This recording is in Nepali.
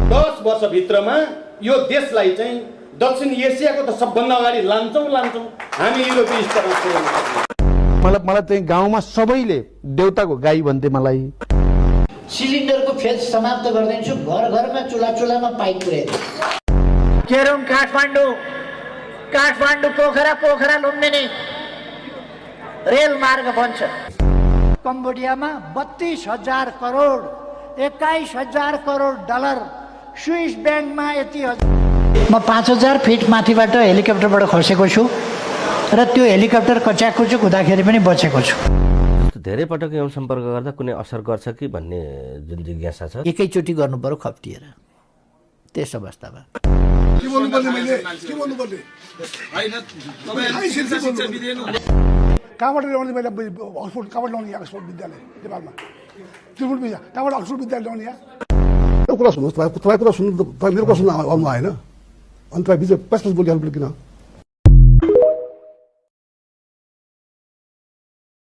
10 वर्षभित्रमा यो देशलाई चाहिँ दक्षिण एसियाको त सबभन्दा अगाडि लान्छौँ हामी युरोपीय स्तरमा पुर्याउन सक्छौँ। मलाई चाहिँ गाउँमा सबैले देउताको गाई भन्थे मलाई। सिलिन्डरको फेज समाप्त गरिदिन्छु, घर घरमा चुलामा पाइप पुर्याइदिन्छु। केरम काठमाडौँ पोखरा लुम्बिनी रेल मार्ग बन्छ। कम्बोडियामा 32,000 करोड 21,000 करोड डलर स्विस ब्याङ्कमा यति। म 5,000 फिट माथिबाट हेलिकप्टरबाट खसेको छु र त्यो हेलिकप्टर कच्याएको छु, कुदाखेरि पनि बचेको छु। धेरै पटक यौन सम्पर्क गर्दा कुनै असर गर्छ कि भन्ने जुन जिज्ञासा छ, एकैचोटि गर्नु पर्यो खप्टिएर त्यस अवस्थामा। कहाँबाट ल्याउने मैले अक्सफोर्ड कहाँबाट ल्याउने अक्सफोर्ड विद्यालय नेपालमा त्रिपुर विद्या कहाँबाट अक्सफोर्ड विद्यालय ल्याउने कुरा सुन्नुहोस्। तपाईँ कुरा सुन्नु, तपाईँ मेरो कुरा सुन्नु आउनु आएन अनि तपाईँ बिच पस बोलिहाल्नु किन?